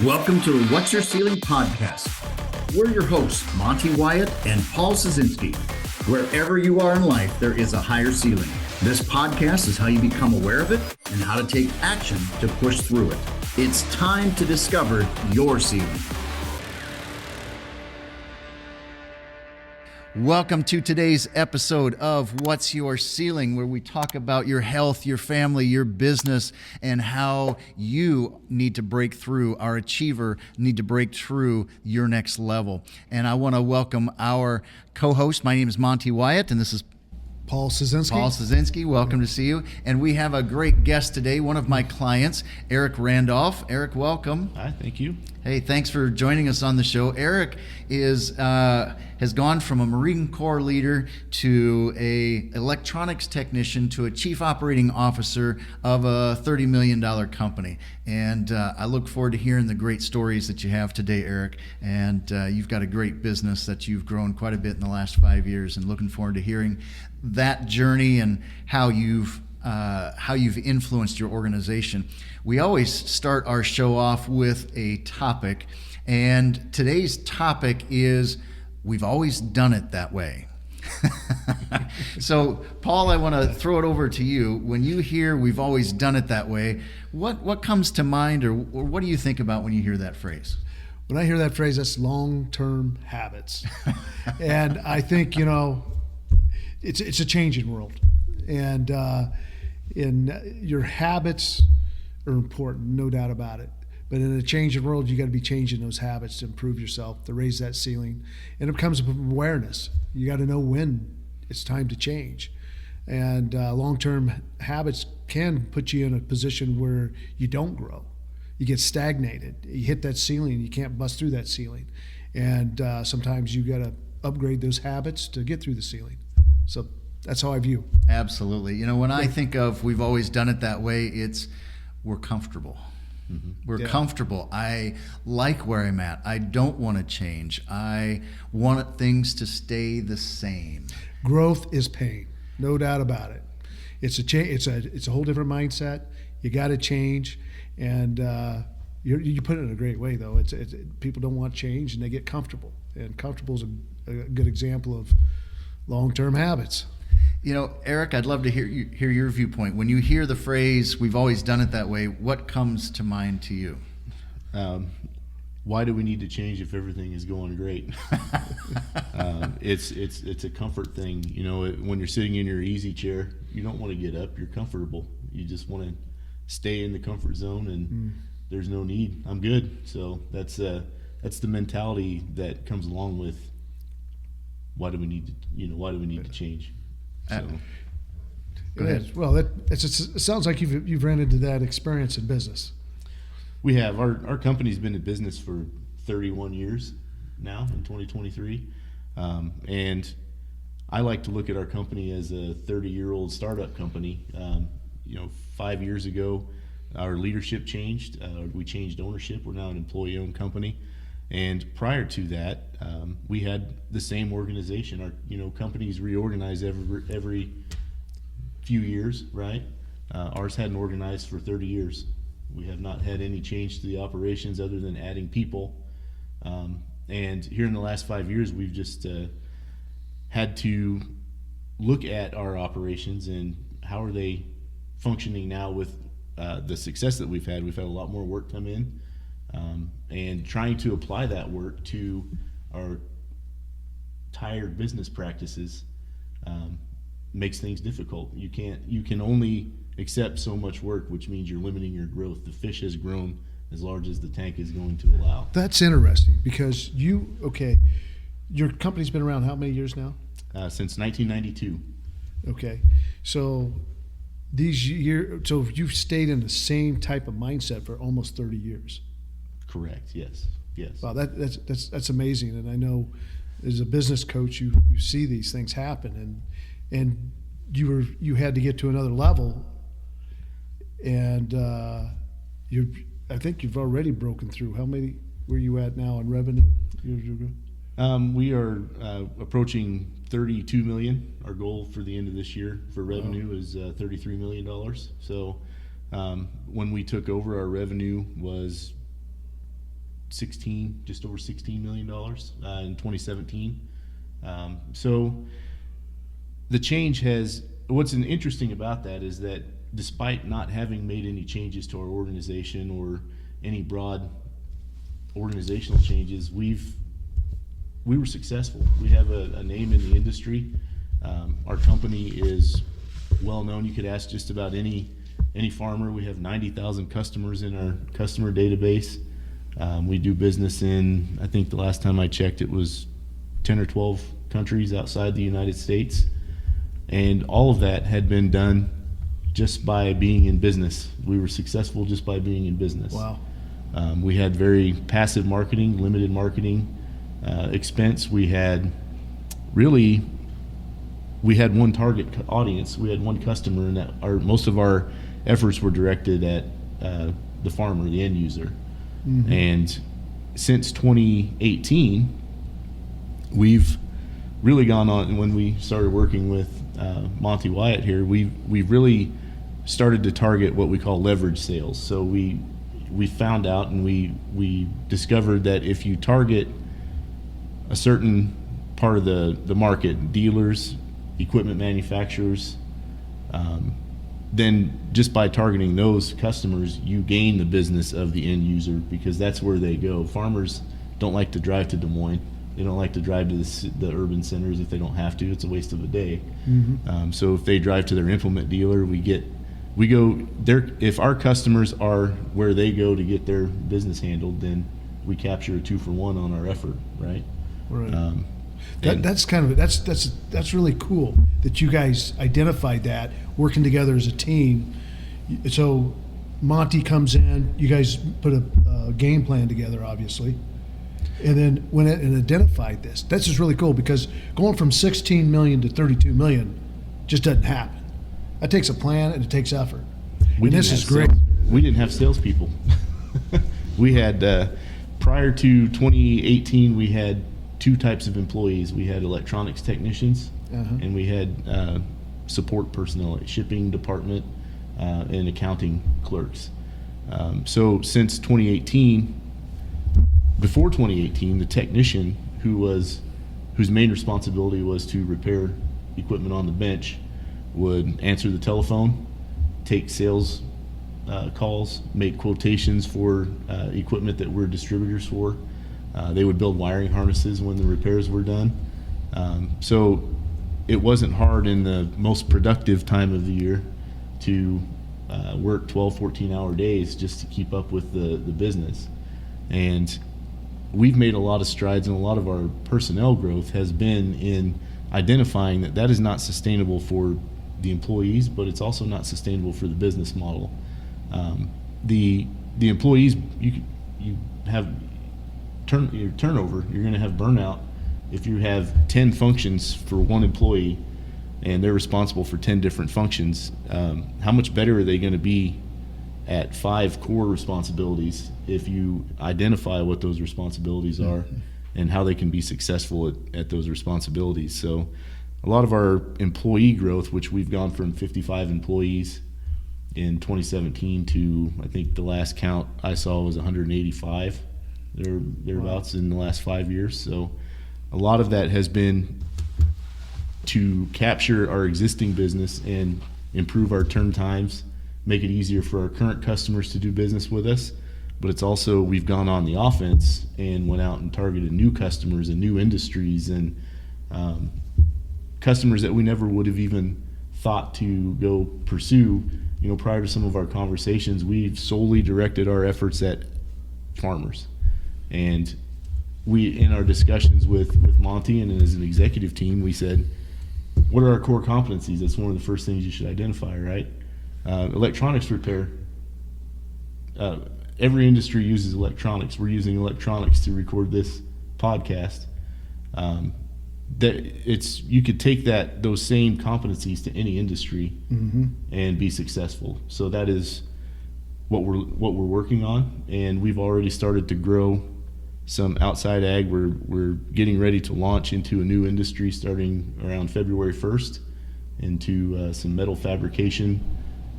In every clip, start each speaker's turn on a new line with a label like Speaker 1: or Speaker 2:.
Speaker 1: Welcome to the What's Your Ceiling podcast. We're your hosts, Monte, Wyatt, and Paul Scieszinski. Wherever you are in life, there is a higher ceiling. This podcast is how you become aware of it and how to take action to push through it. It's time to discover your ceiling.
Speaker 2: Welcome to today's episode of What's Your Ceiling, where we talk about your health, your family, your business, and how you need to break through, our achiever need to break through your next level. And I want to welcome our co-host. My name is Monte Wyatt, and this is
Speaker 3: Paul Scieszinski.
Speaker 2: Paul Scieszinski, welcome to see you. And we have a great guest today, one of my clients, Eric Randolph. Eric, welcome.
Speaker 4: Hi, thank you.
Speaker 2: Hey, thanks for joining us on the show. Eric has gone from a Marine Corps leader to a electronics technician to a chief operating officer of a $30 million company. And I look forward to hearing the great stories that you have today, Eric. And you've got a great business that you've grown quite a bit in the last 5 years, and looking forward to hearing that journey and how you've influenced your organization. We always start our show off with a topic, and today's topic is we've always done it that way. So, Paul, I want to throw it over to you. When you hear we've always done it that way, what comes to mind, or what do you think about when you hear that phrase?
Speaker 3: When I hear that phrase, that's long-term habits. And I think, it's a changing world. And your habits are important, no doubt about it. But in a changing world, you got to be changing those habits to improve yourself, to raise that ceiling. And it comes from awareness. You got to know when it's time to change. And long-term habits can put you in a position where you don't grow. You get stagnated. You hit that ceiling, you can't bust through that ceiling. And sometimes you got to upgrade those habits to get through the ceiling. So that's how I view.
Speaker 2: Absolutely. When I think of we've always done it that way, it's we're comfortable. Mm-hmm. We're comfortable. I like where I'm at. I don't want to change. I want things to stay the same.
Speaker 3: Growth is pain, no doubt about it. It's a whole different mindset. You got to change, and you put it in a great way though. People don't want change and they get comfortable, and comfortable is a good example of long-term habits.
Speaker 2: Eric, I'd love to hear your viewpoint. When you hear the phrase, we've always done it that way, what comes to mind to you?
Speaker 4: Why do we need to change if everything is going great? It's a comfort thing. When you're sitting in your easy chair, you don't want to get up. You're comfortable. You just want to stay in the comfort zone, and there's no need. I'm good. So that's the mentality that comes along with why do we need to change? So,
Speaker 3: go ahead. Well, it sounds like you've ran into that experience in business.
Speaker 4: We have. Our company's been in business for 31 years now in 2023. And I like to look at our company as a 30-year-old startup company. 5 years ago, our leadership changed. We changed ownership. We're now an employee-owned company. And prior to that, we had the same organization. Our companies reorganize every few years, right? Ours hadn't organized for 30 years. We have not had any change to the operations other than adding people. And here in the last 5 years, we've just had to look at our operations and how are they functioning now with the success that we've had. We've had a lot more work come in. And trying to apply that work to our tired business practices makes things difficult. You can only accept so much work, which means you're limiting your growth. The fish has grown as large as the tank is going to allow.
Speaker 3: That's interesting because your company's been around how many years now?
Speaker 4: Since 1992.
Speaker 3: Okay, so you've stayed in the same type of mindset for almost 30 years.
Speaker 4: Correct. Yes.
Speaker 3: Wow, that's amazing. And I know as a business coach, you see these things happen, and you had to get to another level, and I think you've already broken through. How many were you at now in revenue?
Speaker 4: We are approaching 32 million. Our goal for the end of this year for revenue is $33 million. So when we took over, our revenue was just over $16 million in 2017. So the change what's interesting about that is that despite not having made any changes to our organization or any broad organizational changes, we were successful. We have a name in the industry. Our company is well known. You could ask just about any farmer. We have 90,000 customers in our customer database. We do business in, I think the last time I checked, it was 10 or 12 countries outside the United States. And all of that had been done just by being in business. We were successful just by being in business.
Speaker 3: Wow.
Speaker 4: We had very passive marketing, limited marketing expense. We had one target audience. We had one customer, and that most of our efforts were directed at the farmer, the end user. Mm-hmm. And since 2018, we've really gone on. When we started working with Monte Wyatt here, we've really started to target what we call leverage sales. So we found out and we discovered that if you target a certain part of the market, dealers, equipment manufacturers, then just by targeting those customers, you gain the business of the end user, because that's where they go. Farmers don't like to drive to Des Moines. They don't like to drive to the urban centers if they don't have to. It's a waste of a day. Mm-hmm. So if they drive to their implement dealer, we go there. If our customers are where they go to get their business handled, then we capture a 2-for-1 on our effort, right?
Speaker 3: Right. That's really cool that you guys identified that, working together as a team. So Monte comes in, you guys put a game plan together, obviously, and then went and identified this. That's just really cool, because going from 16 million to 32 million just doesn't happen. That takes a plan and it takes effort. This is great.
Speaker 4: We didn't have salespeople. We had prior to 2018, we had two types of employees. We had electronics technicians, and we had support personnel, shipping department, and accounting clerks. So since 2018, before 2018, the technician whose main responsibility was to repair equipment on the bench would answer the telephone, take sales calls, make quotations for equipment that we're distributors for. They would build wiring harnesses when the repairs were done. So it wasn't hard in the most productive time of the year to work 12, 14-hour days just to keep up with the business. And we've made a lot of strides, and a lot of our personnel growth has been in identifying that is not sustainable for the employees, but it's also not sustainable for the business model. The employees, you have your turnover, you're going to have burnout if you have 10 functions for one employee and they're responsible for 10 different functions. How much better are they going to be at 5 core responsibilities if you identify what those responsibilities are and how they can be successful at those responsibilities? So a lot of our employee growth, which we've gone from 55 employees in 2017 to, I think the last count I saw was 185 thereabouts in the last 5 years. So a lot of that has been to capture our existing business and improve our turn times, make it easier for our current customers to do business with us. But it's also, we've gone on the offense and went out and targeted new customers and new industries and customers that we never would have even thought to go pursue. You know, prior to some of our conversations, we've solely directed our efforts at farmers. And we, in our discussions with Monte and as an executive team, we said, what are our core competencies? That's one of the first things you should identify, right? Electronics repair. Every industry uses electronics. We're using electronics to record this podcast. You could take those same competencies to any industry and be successful. So that is what we're working on, and we've already started to grow some outside ag. We're getting ready to launch into a new industry starting around February 1st into some metal fabrication,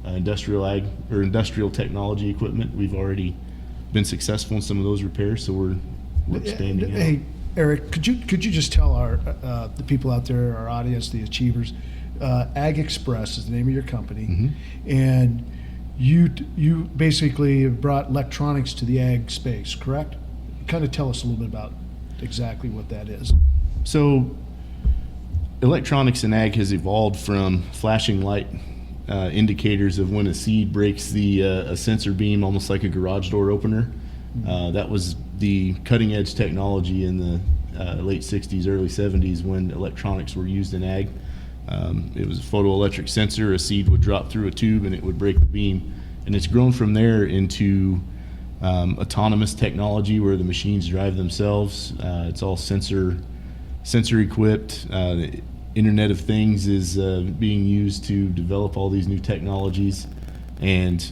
Speaker 4: industrial ag or industrial technology equipment. We've already been successful in some of those repairs, so we're expanding out.
Speaker 3: Hey, Eric, could you just tell our the people out there, our audience, the achievers, Ag Express is the name of your company, and you basically have brought electronics to the ag space, correct? Kind of tell us a little bit about exactly what that is.
Speaker 4: So electronics in ag has evolved from flashing light indicators of when a seed breaks a sensor beam, almost like a garage door opener. That was the cutting edge technology in the late 60s, early 70s when electronics were used in ag. It was a photoelectric sensor. A seed would drop through a tube and it would break the beam. And it's grown from there into autonomous technology where the machines drive themselves. It's all sensor equipped. The Internet of Things is being used to develop all these new technologies. And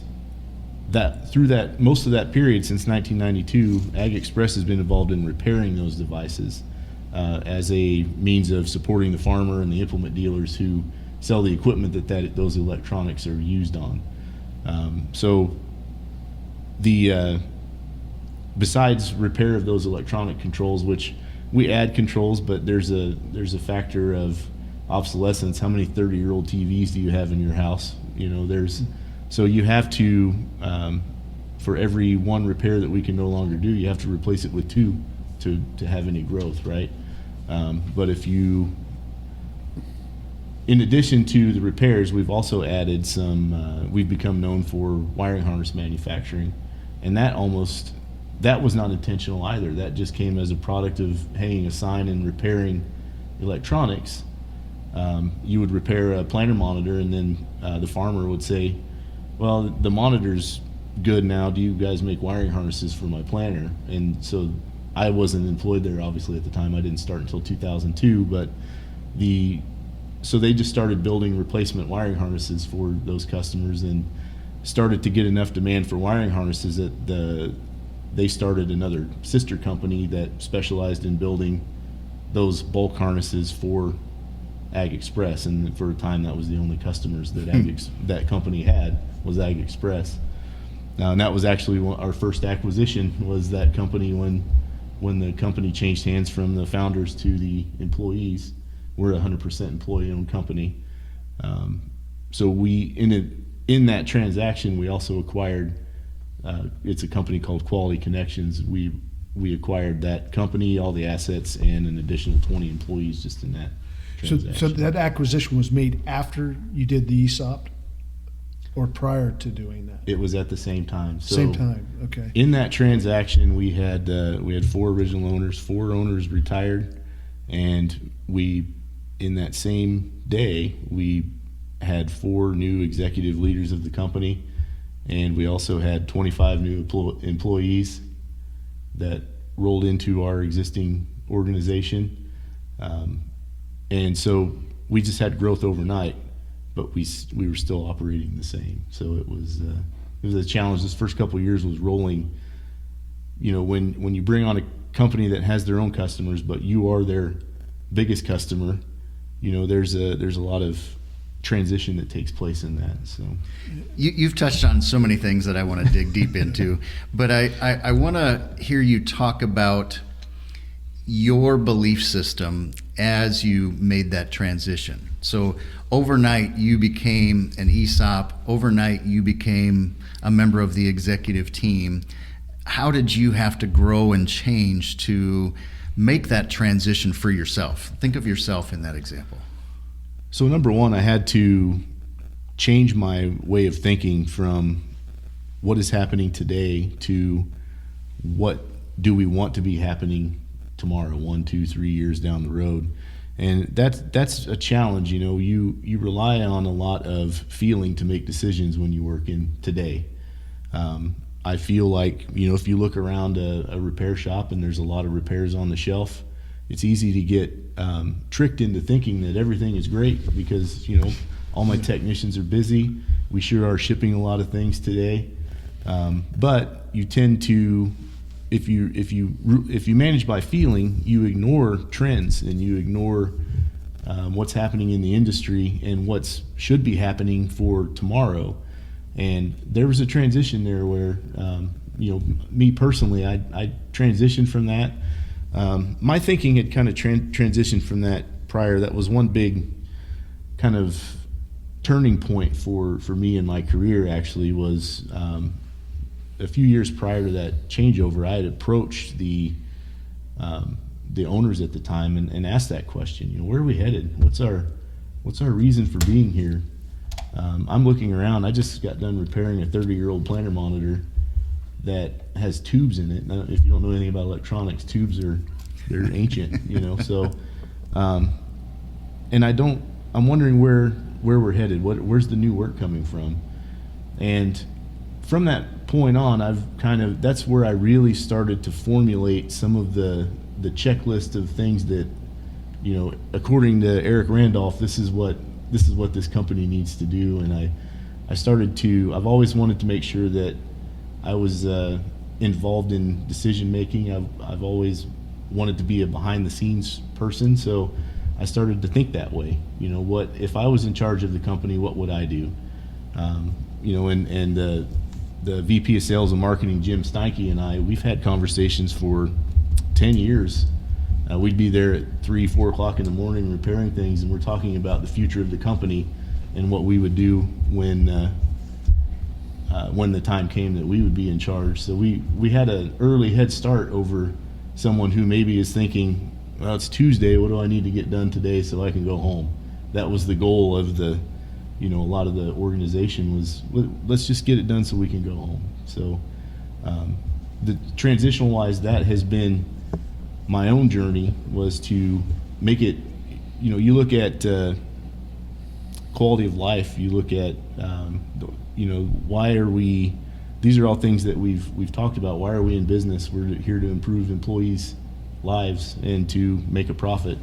Speaker 4: through most of that period since 1992, Ag Express has been involved in repairing those devices as a means of supporting the farmer and the implement dealers who sell the equipment that those electronics are used on. So besides repair of those electronic controls, which we add controls, but there's a factor of obsolescence. How many 30-year-old TVs do you have in your house? So you have to, for every one repair that we can no longer do, you have to replace it with two to have any growth, right? But in addition to the repairs, we've also added we've become known for wiring harness manufacturing, and that was not intentional either. That just came as a product of hanging a sign and repairing electronics. You would repair a planter monitor, and then the farmer would say, well, the monitor's good now. Do you guys make wiring harnesses for my planter? And so I wasn't employed there, obviously, at the time. I didn't start until 2002, but so they just started building replacement wiring harnesses for those customers and started to get enough demand for wiring harnesses that they started another sister company that specialized in building those bulk harnesses for Ag Express, and for a time that was the only customers that that company had was Ag Express. And that was actually our first acquisition, was that company when the company changed hands from the founders to the employees. We're a 100% employee-owned company. So in that transaction, we also acquired. It's a company called Quality Connections. We acquired that company, all the assets, and an additional 20 employees just in that transaction.
Speaker 3: So that acquisition was made after you did the ESOP, or prior to doing that?
Speaker 4: It was at the same time. So
Speaker 3: same time, okay.
Speaker 4: In that transaction, we had 4 original owners. 4 owners retired, and in that same day, we had 4 new executive leaders of the company, and we also had 25 new employees that rolled into our existing organization. And so we just had growth overnight, but we were still operating the same. So it was a challenge. This first couple of years was rolling. When you bring on a company that has their own customers, but you are their biggest customer, there's a lot of transition that takes place in that. So
Speaker 2: you've touched on so many things that I want to dig deep into, but I want to hear you talk about your belief system as you made that transition. So overnight you became an ESOP, overnight you became a member of the executive team. How did you have to grow and change to make that transition for yourself? Think of yourself in that example.
Speaker 4: So number one, I had to change my way of thinking from what is happening today to what do we want to be happening tomorrow, 1, 2, 3 years down the road. And that's a challenge. You rely on a lot of feeling to make decisions when you work in today. I feel like, if you look around a repair shop and there's a lot of repairs on the shelf, it's easy to get tricked into thinking that everything is great because, all my technicians are busy. We sure are shipping a lot of things today. But you tend to, if you manage by feeling, you ignore trends and you ignore what's happening in the industry and what should be happening for tomorrow. And there was a transition there where me personally, I transitioned from that. My thinking had kind of transitioned from that prior. That was one big kind of turning point for me in my career, actually, was a few years prior to that changeover. I had approached the owners at the time and asked that question, where are we headed? What's our reason for being here? I'm looking around. I just got done repairing a 30-year-old planter monitor that has tubes in it. Now, if you don't know anything about electronics, tubes they're ancient, So, and I'm wondering where we're headed. Where's the new work coming from? And from that point on, that's where I really started to formulate some of the checklist of things that, according to Eric Randolph, this is what this company needs to do. And I've always wanted to make sure that I was involved in decision making. I've always wanted to be a behind the scenes person, so I started to think that way. What if I was in charge of the company? What would I do? And the VP of Sales and Marketing, Jim Scieszinski, and we've had conversations for 10 years. We'd be there at 3-4 o'clock in the morning repairing things, and we're talking about the future of the company and what we would do when the time came that we would be in charge. So we had an early head start over someone who maybe is thinking, well, it's Tuesday, what do I need to get done today so I can go home? That was the goal of a lot of the organization was, let's just get it done so we can go home. So the transitional wise, that has been my own journey, was to make it, you look at quality of life, you look at, why are we, these are all things that we've talked about. Why are we in business? We're here to improve employees' lives and to make a profit,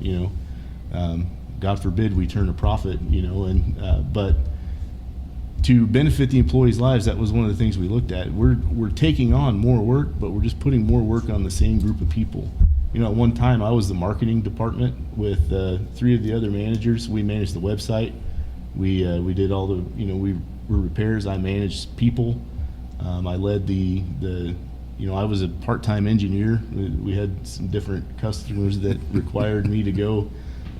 Speaker 4: God forbid we turn a profit, but to benefit the employees' lives, that was one of the things we looked at. We're taking on more work, but we're just putting more work on the same group of people. At one time I was the marketing department with 3 of the other managers. We managed the website. We did all the, we were repairs. I managed people. I led I was a part-time engineer. We had some different customers that required me to go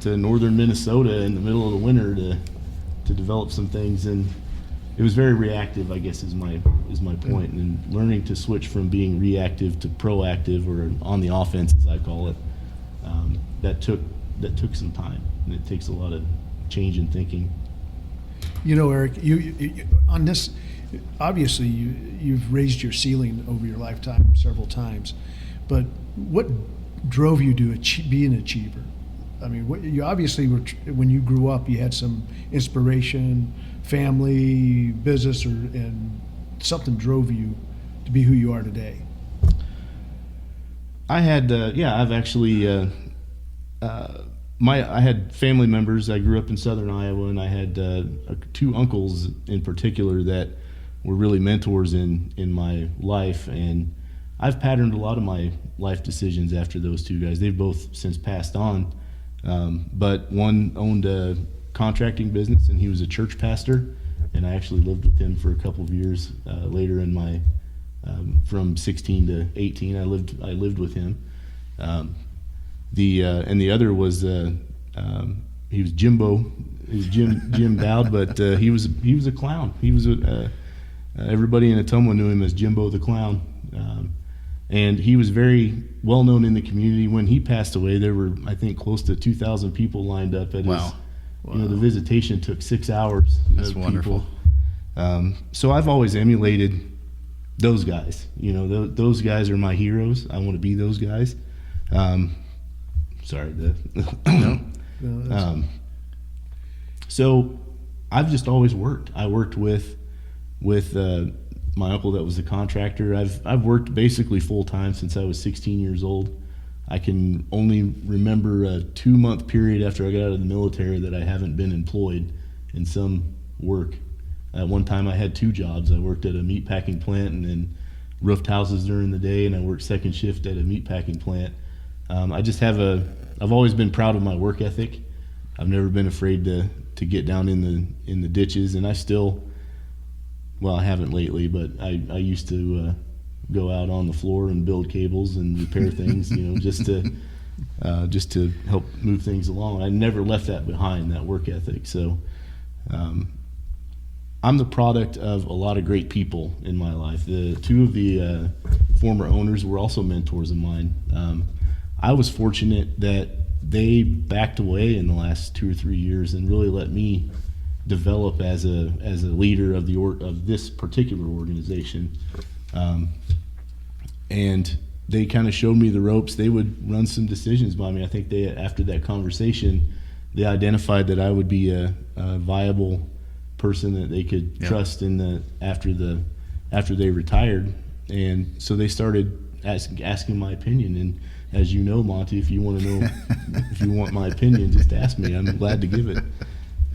Speaker 4: to northern Minnesota in the middle of the winter to develop some things, and it was very reactive, I guess, is my point. And learning to switch from being reactive to proactive, or on the offense, as I call it, that took some time, and it takes a lot of change in thinking.
Speaker 3: Eric, you on this, obviously you've raised your ceiling over your lifetime several times, but what drove you to be an achiever? I mean, you obviously were, when you grew up, you had some inspiration, family, business, and something drove you to be who you are today.
Speaker 4: I had, I've actually, I had family members. I grew up in southern Iowa, and I had 2 uncles in particular that were really mentors in my life, and I've patterned a lot of my life decisions after those 2 guys. They've both since passed on. But one owned a contracting business, and he was a church pastor, and I actually lived with him for a couple of years later in my from 16 to 18. I lived with him. And the other was he was Jimbo. He was Jim Dowd, but he was a clown. He was everybody in Ottumwa knew him as Jimbo the Clown. And he was very well known in the community. When he passed away, there were, I think, close to 2,000 people lined up at his. Wow. The visitation took 6 hours.
Speaker 2: That's wonderful.
Speaker 4: So I've always emulated those guys. Those guys are my heroes. I want to be those guys. Sorry. So I've just always worked. I worked with my uncle that was a contractor. I've worked basically full time since I was 16 years old. I can only remember a 2-month period after I got out of the military that I haven't been employed in some work. At one time I had 2 jobs. I worked at a meat packing plant and then roofed houses during the day, and I worked second shift at a meat packing plant. I've always been proud of my work ethic. I've never been afraid to get down in the ditches, and I still, well, I haven't lately, but I used to go out on the floor and build cables and repair things, just to help move things along. I never left that behind, that work ethic. So I'm the product of a lot of great people in my life. The two of the former owners were also mentors of mine. I was fortunate that they backed away in the last 2 or 3 years and really let me develop as a leader of this particular organization. And they kind of showed me the ropes. They would run some decisions by me. I think after that conversation, they identified that I would be a viable person that they could trust after they retired. And so they started asking my opinion. And as you know, Monte, if you want to know, if you want my opinion, just ask me. I'm glad to give it.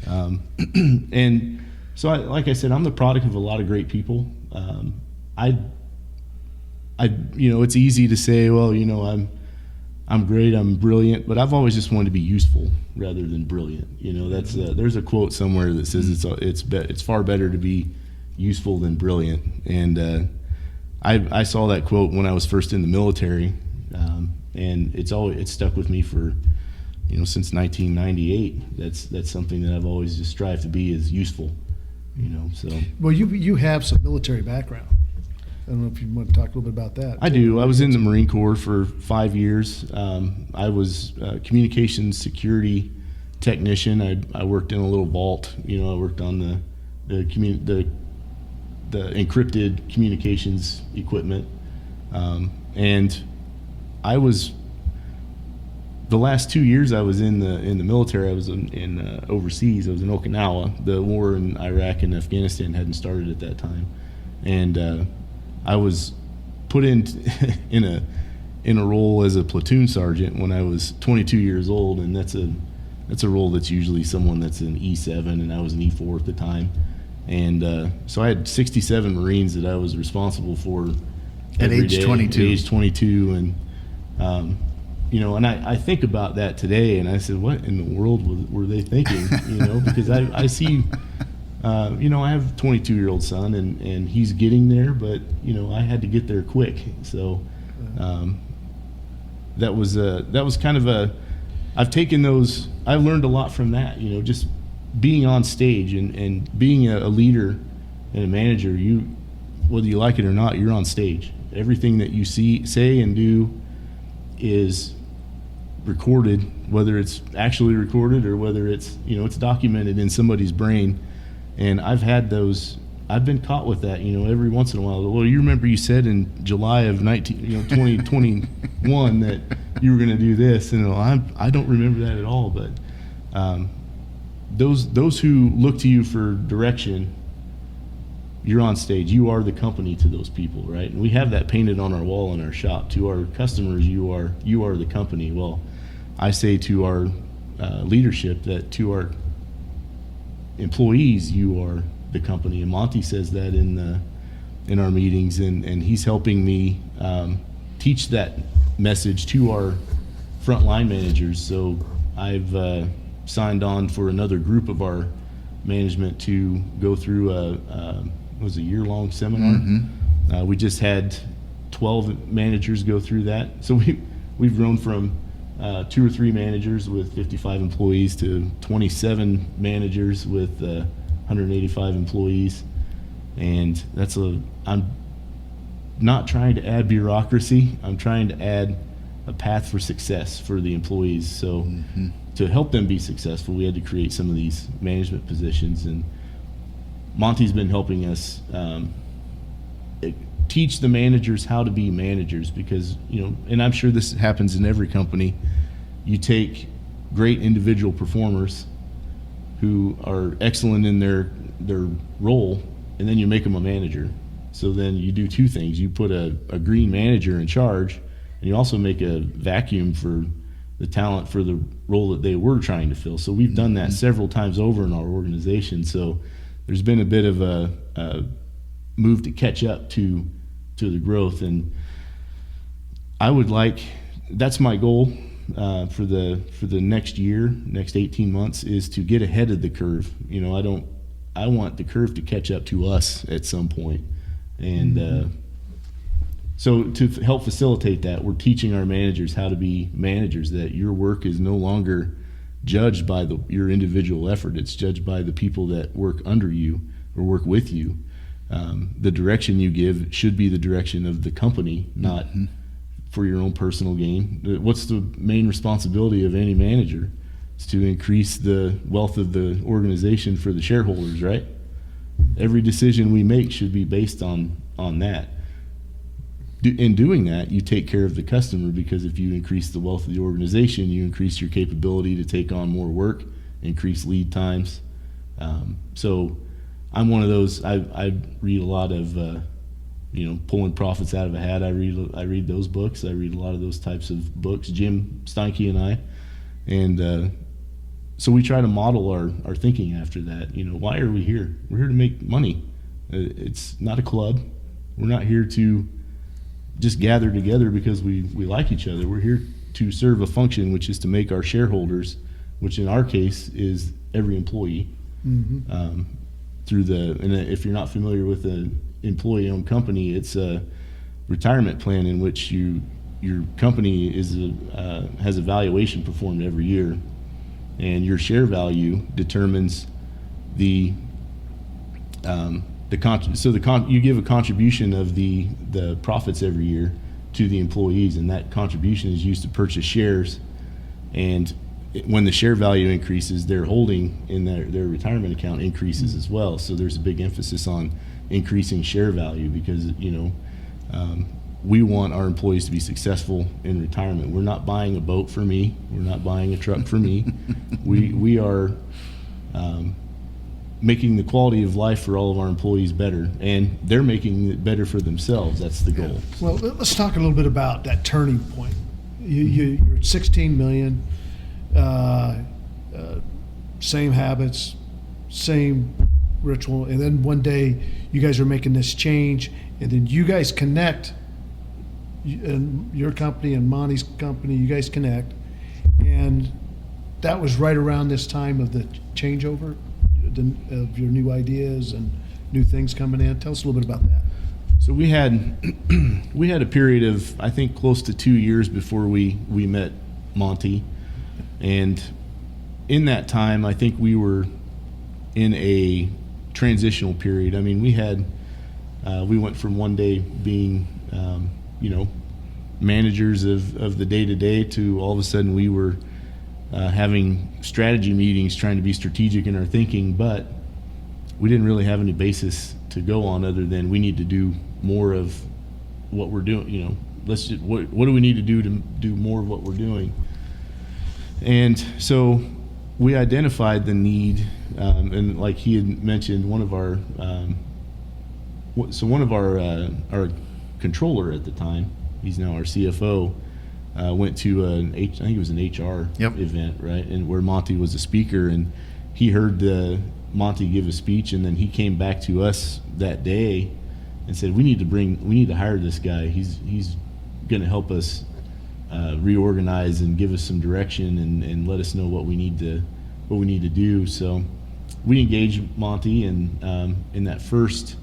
Speaker 4: And so, like I said, I'm the product of a lot of great people. It's easy to say, well, I'm great, I'm brilliant, but I've always just wanted to be useful rather than brilliant. That's there's a quote somewhere that says it's far better to be useful than brilliant. And I saw that quote when I was first in the military, and it's stuck with me for since 1998. That's something that I've always just strived to be, is useful. So.
Speaker 3: Well, you have some military background. I don't know if you want to talk a little bit about that.
Speaker 4: I do. I was in the Marine Corps for 5 years. I was a communications security technician. I worked in a little vault. I worked on the encrypted communications equipment. And I was, the last 2 years I was in the military. I was in overseas. I was in Okinawa. The war in Iraq and Afghanistan hadn't started at that time, and I was put in a role as a platoon sergeant when I was 22 years old, and that's a role that's usually someone that's an E7, and I was an E4 at the time, and so I had 67 Marines that I was responsible for
Speaker 2: at age 22.
Speaker 4: At age 22, and and I think about that today, and I said, what in the world were they thinking? Because I see. I have a 22-year-old son, and he's getting there, but I had to get there quick. So that was kind of I've learned a lot from that. Just being on stage and being a leader and a manager. Whether you like it or not, you're on stage. Everything that you say, and do is recorded, whether it's actually recorded or whether it's it's documented in somebody's brain. And I've been caught with that, every once in a while. Well, you remember you said in July of 2021 that you were going to do this, and I don't remember that at all. But those who look to you for direction, you're on stage. You are the company to those people, right? And we have that painted on our wall in our shop. To our customers, you are the company. Well, I say to our leadership that to our employees, you are the company. And Monte says that in our meetings, and he's helping me teach that message to our frontline managers. So I've signed on for another group of our management to go through a year-long seminar. Mm-hmm. We just had 12 managers go through that. So we've grown from 2 or 3 managers with 55 employees to 27 managers with 185 employees. And I'm not trying to add bureaucracy. I'm trying to add a path for success for the employees. So to help them be successful, we had to create some of these management positions. And Monte's been helping us teach the managers how to be managers, because and I'm sure this happens in every company. You take great individual performers who are excellent in their role, and then you make them a manager. So then you do 2 things. You put a green manager in charge, and you also make a vacuum for the talent for the role that they were trying to fill. So we've done that several times over in our organization. So there's been a bit of a move to catch up to the growth, and that's my goal for the next year, next 18 months, is to get ahead of the curve. I want the curve to catch up to us at some point, and So to help facilitate that, we're teaching our managers how to be managers, that your work is no longer judged by your individual effort. It's judged by the people that work under you or work with you. The direction you give should be the direction of the company, not for your own personal gain. What's the main responsibility of any manager? It's to increase the wealth of the organization for the shareholders, right? Every decision we make should be based on that. In doing that, you take care of the customer, because if you increase the wealth of the organization, you increase your capability to take on more work, increase lead times. So I'm one of those. I read a lot of pulling profits out of a hat. I read those books. I read a lot of those types of books, Jim Scieszinski and I, and so we try to model our thinking after that. Why are we here? We're here to make money. It's not a club. We're not here to just gather together because we like each other. We're here to serve a function, which is to make our shareholders, which in our case is every employee, and if you're not familiar with an employee-owned company, it's a retirement plan in which your company has a valuation performed every year, and your share value determines you give a contribution of the profits every year to the employees, and that contribution is used to purchase shares. And when the share value increases, their holding in their retirement account increases as well. So there's a big emphasis on increasing share value, because we want our employees to be successful in retirement. We're not buying a boat for me. We're not buying a truck for me. We are making the quality of life for all of our employees better, and they're making it better for themselves. That's the goal.
Speaker 3: Well, let's talk a little bit about that turning point. You're at 16 million, same habits, same ritual, and then one day you guys are making this change, and then you guys connect, and your company and Monte's company, you guys connect, and that was right around this time of the changeover of your new ideas and new things coming in. Tell us a little bit about that.
Speaker 4: So we had a period of, I think, close to 2 years before we met Monte, and in that time, I think we were in a transitional period. I mean, we went from one day being managers of the day-to-day to all of a sudden we were having strategy meetings, trying to be strategic in our thinking, but we didn't really have any basis to go on other than we need to do more of what we're doing. What do we need to do more of what we're doing? And so we identified the need, and like he had mentioned, one of our controller at the time, he's now our CFO, went to I think it was an HR event, right? And where Monte was a speaker, and he heard Monte give a speech, and then he came back to us that day and said, we need to hire this guy. He's going to help us reorganize and give us some direction and let us know what we need to do. So we engaged Monte, and in that first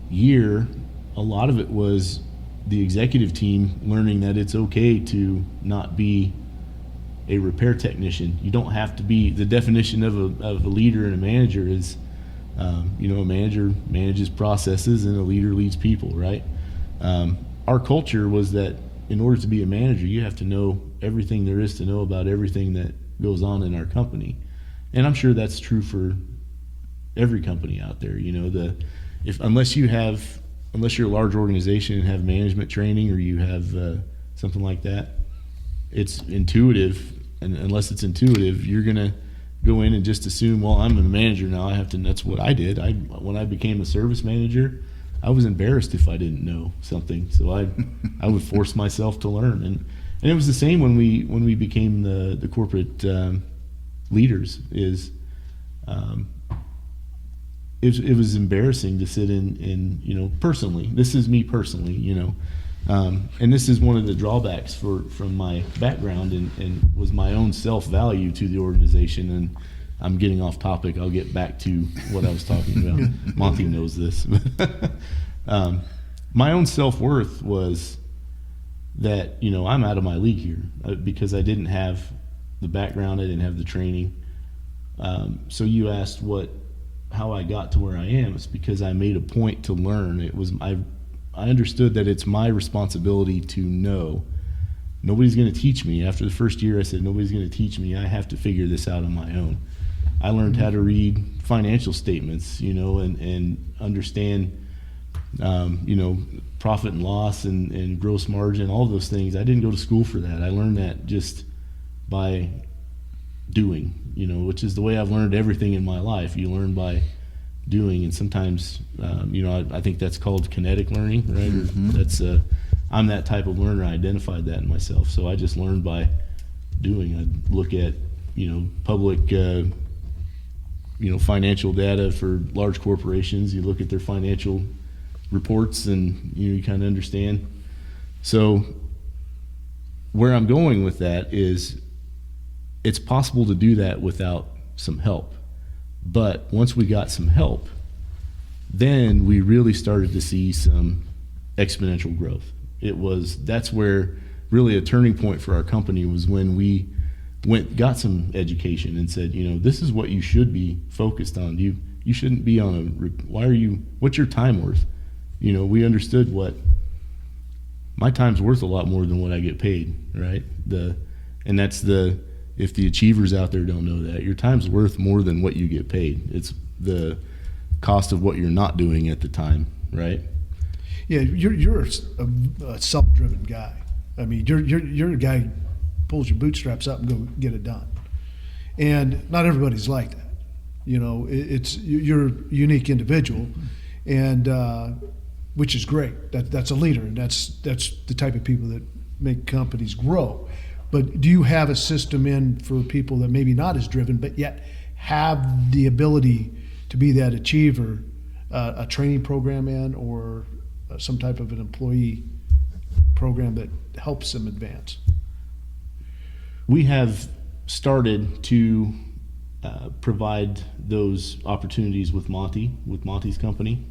Speaker 4: year, a lot of it was the executive team learning that it's okay to not be a repair technician. You don't have to be. The definition of a leader and a manager is, a manager manages processes and a leader leads people, right? Our culture was that in order to be a manager, you have to know everything there is to know about everything that goes on in our company. And I'm sure that's true for every company out there. Unless you're a large organization and have management training, or you have something like that, it's intuitive. And unless it's intuitive, you're going to go in and just assume, well, I'm a manager now, I have to. And that's what I did. When I became a service manager, I was embarrassed if I didn't know something. So I would force myself to learn. And it was the same when we became the corporate leaders. It was embarrassing to sit in personally. This is me personally, and this is one of the drawbacks from my background and was my own self-value to the organization. And I'm getting off topic. I'll get back to what I was talking about. Monte knows this. my own self-worth was that, I'm out of my league here because I didn't have the background, I didn't have the training. So you asked how I got to where I am. It's because I made a point to learn. I understood that it's my responsibility to know. Nobody's going to teach me. After the first year, I said, nobody's going to teach me. I have to figure this out on my own. I learned how to read financial statements, and understand, profit and loss and gross margin, all those things. I didn't go to school for that. I learned that just by doing, which is the way I've learned everything in my life. You learn by doing, and sometimes, I think that's called kinetic learning, right? Mm-hmm. I'm that type of learner. I identified that in myself. So I just learned by doing. I look at, public, financial data for large corporations. You look at their financial reports and you kind of understand. So where I'm going with that is it's possible to do that without some help. But once we got some help, then we really started to see some exponential growth. That's where really a turning point for our company was when we got some education and said, this is what you should be focused on. You shouldn't be what's your time worth? We understood my time's worth a lot more than what I get paid, right? If the achievers out there don't know that, your time's worth more than what you get paid. It's the cost of what you're not doing at the time, right?
Speaker 3: Yeah, you're a self-driven guy. I mean, you're a guy who pulls your bootstraps up and go get it done. And not everybody's like that. You're a unique individual, and which is great. That's a leader, and that's the type of people that make companies grow. But do you have a system in for people that maybe not as driven, but yet have the ability to be that achiever, a training program or some type of an employee program that helps them advance?
Speaker 4: We have started to provide those opportunities with Monte's company.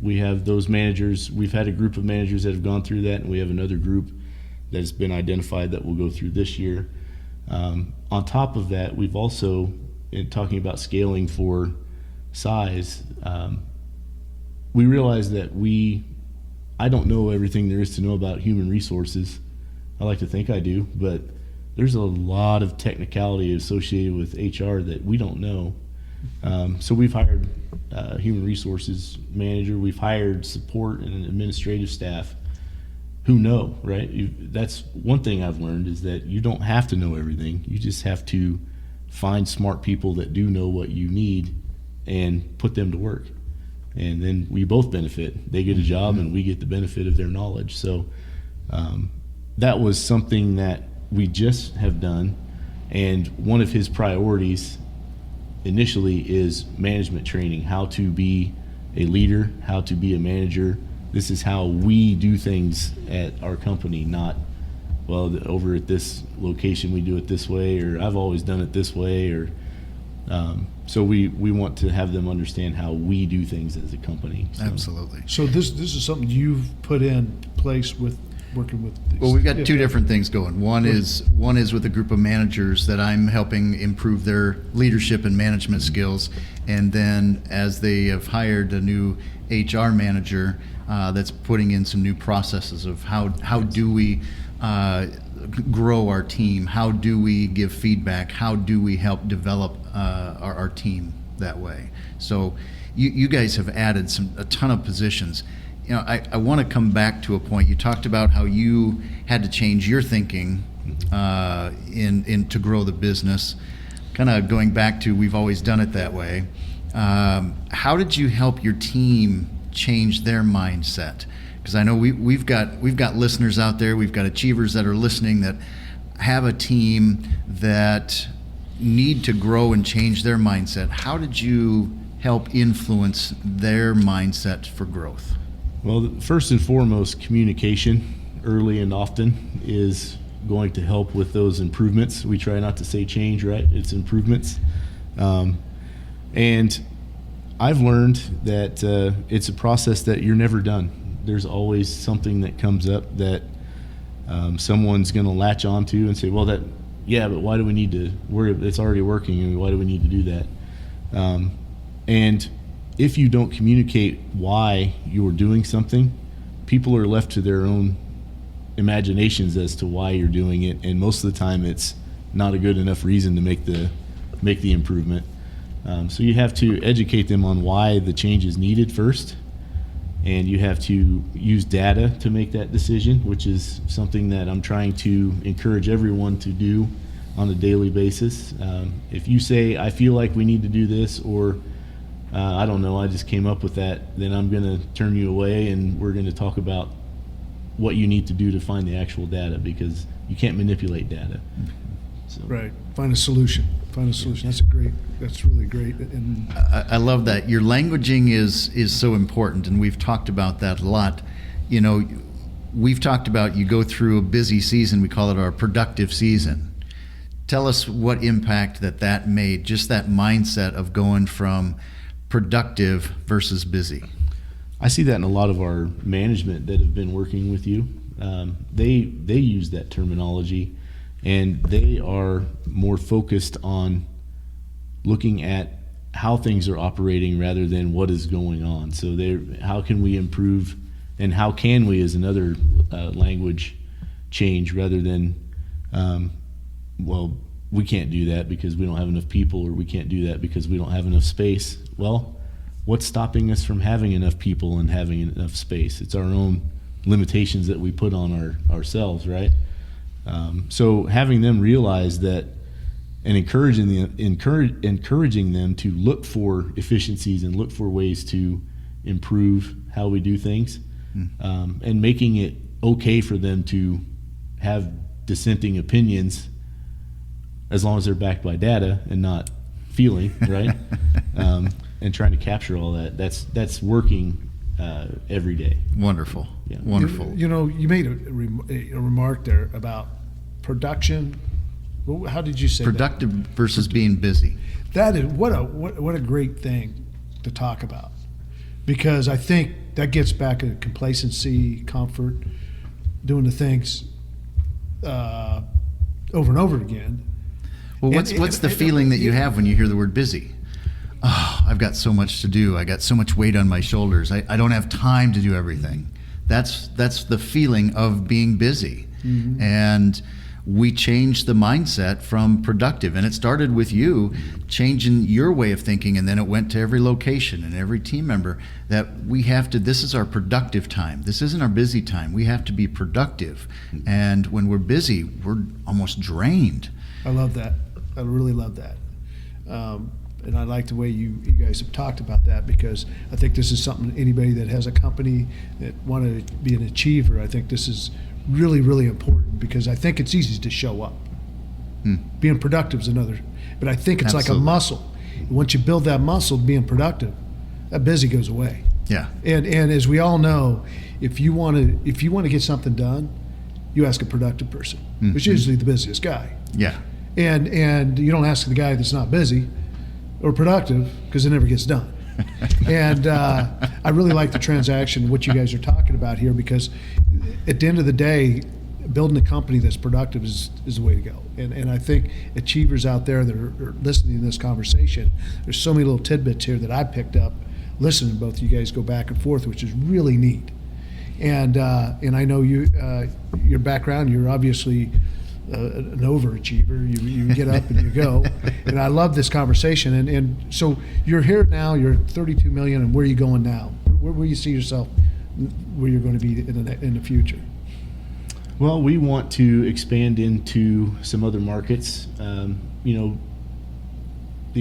Speaker 4: We have those managers. We've had a group of managers that have gone through that, and we have another group that's been identified that will go through this year. On top of that, we've also, in talking about scaling for size, we realize that I don't know everything there is to know about human resources. I like to think I do, but there's a lot of technicality associated with HR that we don't know. So we've hired a human resources manager. We've hired support and an administrative staff who know, right? That's one thing I've learned, is that you don't have to know everything. You just have to find smart people that do know what you need and put them to work. And then we both benefit. They get a job and we get the benefit of their knowledge. So that was something that we just have done. And one of his priorities initially is management training, how to be a leader, how to be a manager. This is how we do things at our company, not, over at this location we do it this way, or I've always done it this way, or so we want to have them understand how we do things as a company. So.
Speaker 2: Absolutely.
Speaker 3: So this is something you've put in place with working with these.
Speaker 2: Well, we've got two different things going. One is with a group of managers that I'm helping improve their leadership and management skills, and then as they have hired a new HR manager that's putting in some new processes of how do we grow our team, how do we give feedback, how do we help develop our team that way. So you guys have added a ton of positions. I want to come back to a point. You talked about how you had to change your thinking to grow the business, kind of going back to we've always done it that way. How did you help your team change their mindset? Because I know we've got listeners out there, we've got achievers that are listening that have a team that need to grow and change their mindset. How did you help influence their mindset for growth?
Speaker 4: Well, first and foremost, communication early and often is going to help with those improvements. We try not to say change, right? It's improvements. And I've learned that it's a process that you're never done. there's always something that comes up that someone's going to latch onto and say, well, but why do we need to worry? It's already working, and why do we need to do that? And if you don't communicate why you're doing something, people are left to their own imaginations as to why you're doing it, and most of the time it's not a good enough reason to make the improvement. So you have to educate them on why the change is needed first, and you have to use data to make that decision, which is something that I'm trying to encourage everyone to do on a daily basis. If you say, I feel like we need to do this, or I don't know, I just came up with that, then I'm going to turn you away, and we're going to talk about what you need to do to find the actual data, because you can't manipulate data. So.
Speaker 3: Right. Find a solution. That's really great. And
Speaker 2: I love that. Your languaging is so important, and we've talked about that a lot. You know, we've talked about you go through a busy season, we call it our productive season. Tell us what impact that made, just that mindset of going from productive versus busy.
Speaker 4: I see that in a lot of our management that have been working with you. They use that terminology, and they are more focused on looking at how things are operating rather than what is going on. So how can we improve, and how can we, is another language change, rather than we can't do that because we don't have enough people, or we can't do that because we don't have enough space. Well, what's stopping us from having enough people and having enough space? It's our own limitations that we put on ourselves, right? So having them realize that, and encouraging them to look for efficiencies and look for ways to improve how we do things, and making it okay for them to have dissenting opinions, as long as they're backed by data and not feeling, right? And trying to capture all that. That's working every day.
Speaker 2: Wonderful.
Speaker 4: Yeah.
Speaker 2: Wonderful.
Speaker 3: You made a remark there about production. How did you say
Speaker 2: productive versus being busy?
Speaker 3: That is what a great thing to talk about, because I think that gets back to complacency, comfort, doing the things over and over again.
Speaker 2: Well, what's the feeling that you have when you hear the word busy? Oh, I've got so much to do. I got so much weight on my shoulders. I don't have time to do everything. That's the feeling of being busy. Mm-hmm. And we changed the mindset from productive. And it started with you changing your way of thinking, and then it went to every location and every team member, that this is our productive time. This isn't our busy time. We have to be productive. And when we're busy, we're almost drained.
Speaker 3: I love that. I really love that. And I like the way you guys have talked about that, because I think this is something anybody that has a company that want to be an achiever, I think this is really, really important, because I think it's easy to show up. Being productive is another, but I think it's Absolutely. Like a muscle. Once you build that muscle, being productive, that busy goes away.
Speaker 2: Yeah.
Speaker 3: And as we all know, if you want to get something done, you ask a productive person, which is usually the busiest guy.
Speaker 2: Yeah.
Speaker 3: And you don't ask the guy that's not busy or productive, because it never gets done. And I really like the transaction, what you guys are talking about here, because at the end of the day, building a company that's productive is the way to go. And I think achievers out there that are listening to this conversation, there's so many little tidbits here that I picked up listening to both of you guys go back and forth, which is really neat. And I know your background, you're obviously an overachiever. You get up and you go. And I love this conversation. And so you're here now, you're 32 million, and where are you going now? Where you see yourself, where you're going to be in the future?
Speaker 4: Well, we want to expand into some other markets. The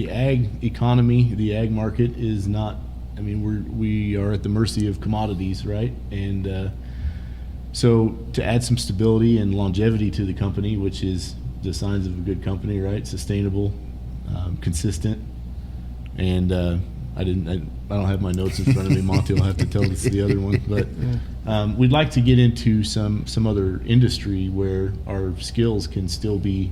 Speaker 4: ag economy, the ag market is not, we are at the mercy of commodities, right? And so to add some stability and longevity to the company, which is the signs of a good company, right? Sustainable, consistent, and I don't have my notes in front of me. Monte will have to tell us the other one, but we'd like to get into some other industry where our skills can still be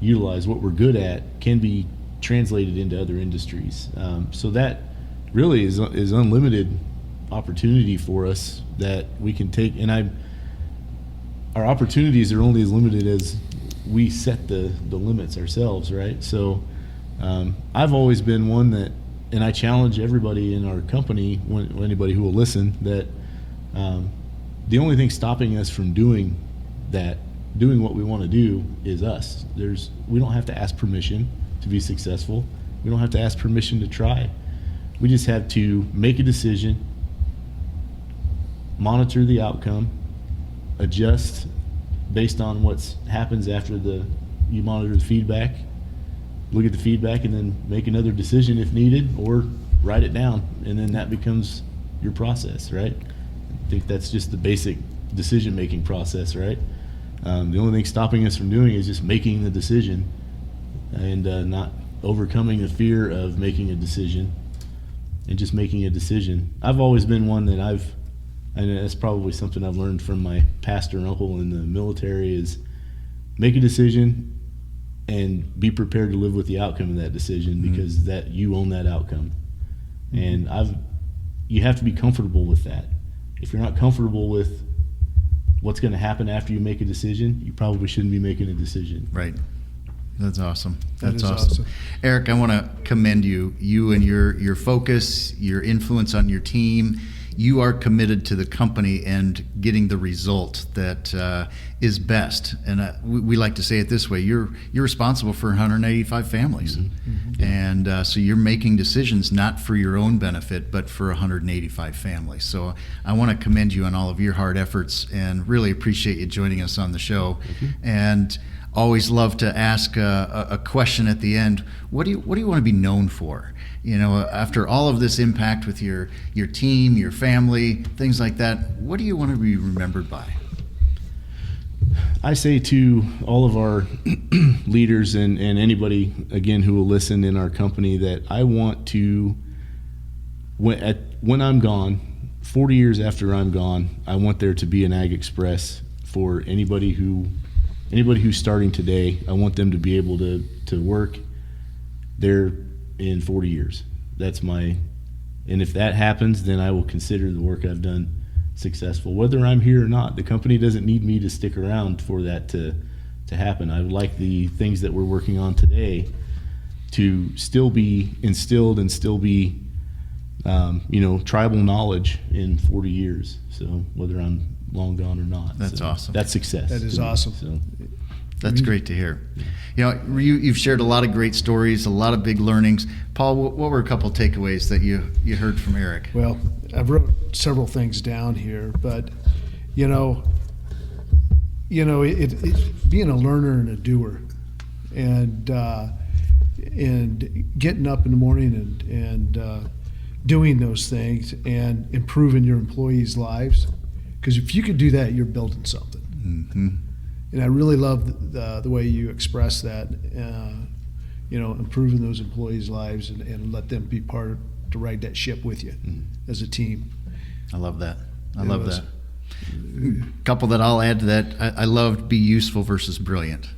Speaker 4: utilized. What we're good at can be translated into other industries. So that really is unlimited opportunity for us that we can take. And our opportunities are only as limited as we set the limits ourselves, right? So I've always been one that, and I challenge everybody in our company, anybody who will listen, that the only thing stopping us from doing what we want to do is us. We don't have to ask permission to be successful. We don't have to ask permission to try. We just have to make a decision, monitor the outcome, adjust based on what happens after you monitor the feedback, look at the feedback, and then make another decision if needed, or write it down, and then that becomes your process, right? I think that's just the basic decision-making process, right? The only thing stopping us from doing is just making the decision and not overcoming the fear of making a decision and just making a decision. I've always been one that and that's probably something I've learned from my pastor and uncle in the military, is make a decision and be prepared to live with the outcome of that decision, because that you own that outcome. And you have to be comfortable with that. If you're not comfortable with what's going to happen after you make a decision, you probably shouldn't be making a decision.
Speaker 2: Right. That's awesome. That's
Speaker 3: That is
Speaker 2: awesome. Eric, I want to commend you and your focus, your influence on your team. You are committed to the company and getting the result that is best. And we like to say it this way: you're responsible for 185 families, and so you're making decisions not for your own benefit, but for 185 families. So I want to commend you on all of your hard efforts, and really appreciate you joining us on the show. And always love to ask a question at the end. What do you want to be known for? You know, after all of this impact with your team, your family, things like that, what do you want to be remembered by?
Speaker 4: I say to all of our leaders and anybody, again, who will listen in our company, that I want to, when I'm gone, 40 years after I'm gone, I want there to be an Ag Express for anybody who's starting today. I want them to be able to work there in 40 years. And if that happens, then I will consider the work I've done successful, whether I'm here or not. The company doesn't need me to stick around for that to happen. I would like the things that we're working on today to still be instilled and still be tribal knowledge in 40 years. So whether I'm long gone or not.
Speaker 2: That's awesome.
Speaker 4: That's success.
Speaker 3: That is awesome.
Speaker 4: So.
Speaker 2: That's great to hear. You know, you've shared a lot of great stories, a lot of big learnings. Paul, what were a couple of takeaways that you heard from Eric?
Speaker 3: Well, I've wrote several things down here, but it being a learner and a doer, and getting up in the morning and doing those things and improving your employees' lives, because if you could do that, you're building something.
Speaker 2: Mm-hmm.
Speaker 3: And I really love the way you express that, improving those employees' lives and let them be part to ride that ship with you as a team.
Speaker 2: I love that. I love that. A couple that I'll add to that. I loved be useful versus brilliant.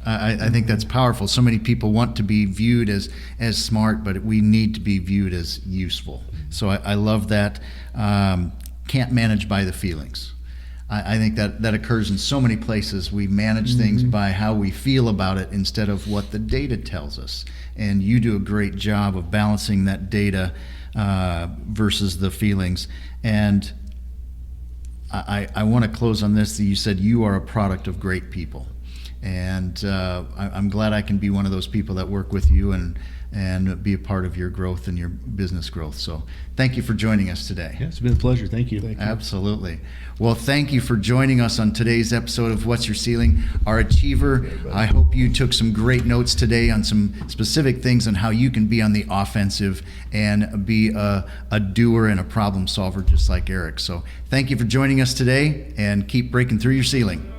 Speaker 2: I think that's powerful. So many people want to be viewed as smart, but we need to be viewed as useful. So I love that. Can't manage by the feelings. I think that occurs in so many places. We manage things by how we feel about it instead of what the data tells us. And you do a great job of balancing that data versus the feelings. And I want to close on this. That you said you are a product of great people. And I'm glad I can be one of those people that work with you and be a part of your growth and your business growth. So thank you for joining us today.
Speaker 4: Yeah, it's been a pleasure. Thank you.
Speaker 2: Absolutely. Well, thank you for joining us on today's episode of What's Your Ceiling? Our Achiever. I hope you took some great notes today on some specific things on how you can be on the offensive and be a doer and a problem solver just like Eric. So thank you for joining us today, and keep breaking through your ceiling.